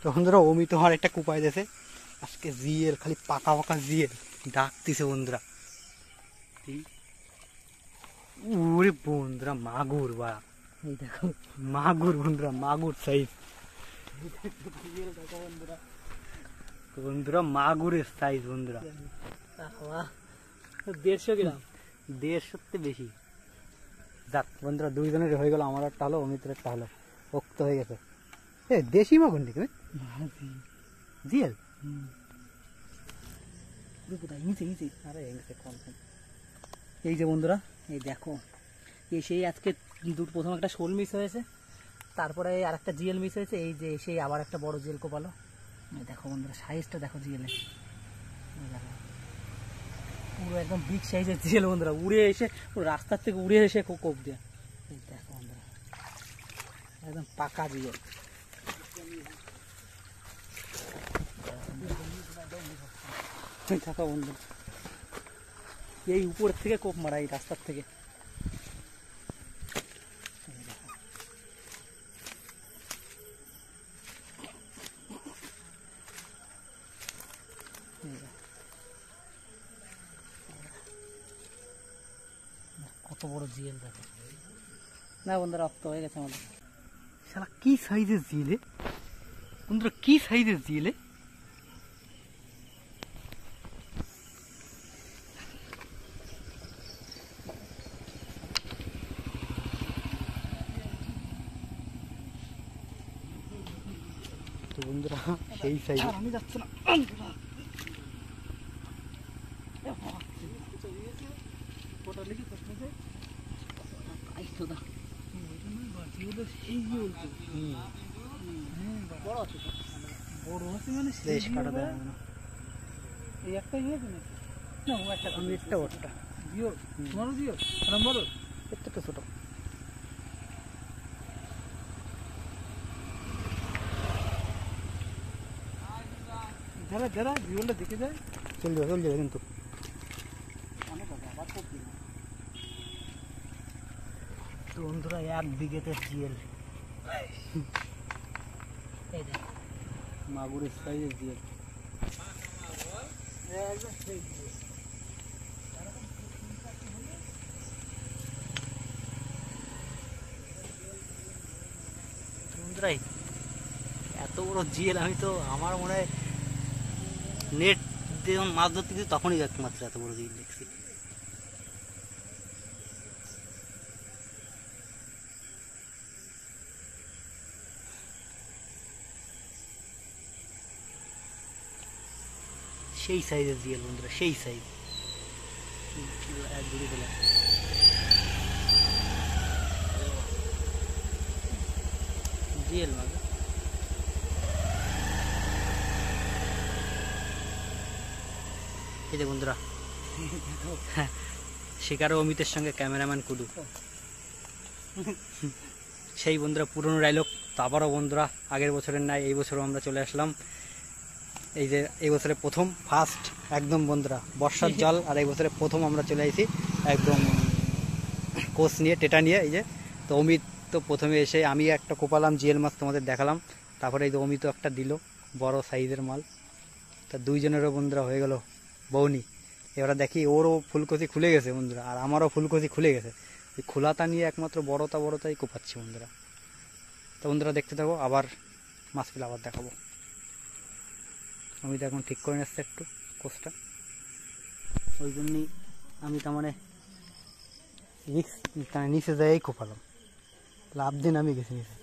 তো বন্ধুরা অমি তোমার একটা কুপাই দিয়েছে আজকে, জিএল খালি পাকা পাকা জিএল ডাকতেছে বন্ধুরা। ওরে বন্ধুরা মাগুর, বা এই দেখো মাগুর বন্ধুরা, মাগুর সাইজ বন্ধুরা, মাগুরের সাইজ বন্ধুরা। 150 গ্রাম, 150 বেশি। যাক বন্ধুরা, দুইজনের হয়ে গেল, আমার একটা হলো, অমিতের একটা হলো, পোক্ত হয়ে গেছে। এ দেশি মাগুর নাকি জিএল? এই যে বন্ধুরা, এই দেখো, এই সেই আজকে প্রথম একটা শোল মিস হয়েছে, তারপরে আর একটা জিএল মিস হয়েছে, এই যে সেই আবার একটা বড় জিএল কোপালো। দেখো বন্ধুরা, সাইজটা দেখো জিএলের, পুরো একদম বিগ সাইজের জিএল বন্ধুরা, উড়ে এসে পুরো রাস্তার থেকে উড়ে এসে কোপ দিয়ে। এই দেখো বন্ধুরা, একদম পাকা জিএল। দেখো বন্ধুরা, এই উপর থেকে কোপ মারা, এই রাস্তার থেকে। কত বড় জিএল দেখো না বন্ধুরা, রক্ত হয়ে গেছে আমাদের। শালা কি সাইজের জিএলে বন্ধুরা, কি সাইজের জিএলে। তো বন্ধুরা সেই সাইজ, আমি যাচ্ছি না বড় আছে মানে বেশ কাটা দেয় না। এই একটাই হয়েছে নাকি? না, ও একটা, আমি একটা ওরটা জিও, তোমারও জিও নাম্বার, একটা ছোট। যারা যারা জিওলটা দেখে যায় চল যাবে কিন্তু। তো বন্ধুরা, 1 বিঘেতে জিএল, এই দেখ মাগুরের সাইজের জিএল। বন্ধুরা, এত বড় জিএল আমি তো, আমার মনে হয় নেট যখন মাছ ধরতে গেছি তখনই একমাত্র এত বড় জিএল দেখছি। সেই সাইজের জিএল বন্ধুরা, সেই সাইজ, এক দূরে ফেলে জিএল মাছ। এই যে বন্ধুরা, শিকারও অমিতের সঙ্গে ক্যামেরাম্যান কুডু, সেই বন্ধুরা পুরনো ডায়লগ। তো আবারও বন্ধুরা, আগের বছরের নাই এই বছরও আমরা চলে আসলাম। এই যে এই বছরে প্রথম ফার্স্ট একদম বন্ধুরা, বর্ষার জল, আর এই বছরে প্রথম আমরা চলে আসি একদম কোচ নিয়ে, টেটা নিয়ে। এই যে তো অমিত তো প্রথমে এসে, আমি একটা কোপালাম জিএল মাছ, তোমাদের দেখালাম, তারপরে এই যে অমিতও একটা দিল বড় সাইজের মাল। তা দুইজনেরও বন্ধুরা হয়ে গেল বৌনি। এবার দেখি ওরও ফুলকচি খুলে গেছে বন্ধুরা, আর আমারও ফুলকচি খুলে গেছে। এই খোলাতা নিয়ে একমাত্র বড়তাই কোপাচ্ছি বন্ধুরা। তো বন্ধুরা দেখতে থাকো, আবার মাছ পেলে আবার দেখাবো। আমি তো এখন ঠিক করে নিচ্ছি একটু কোচটা, ওই জন্যই আমি তার মানে রিক্স নিচে যাই কোপালাম, লাভ দিন আমি গেছি নিচে।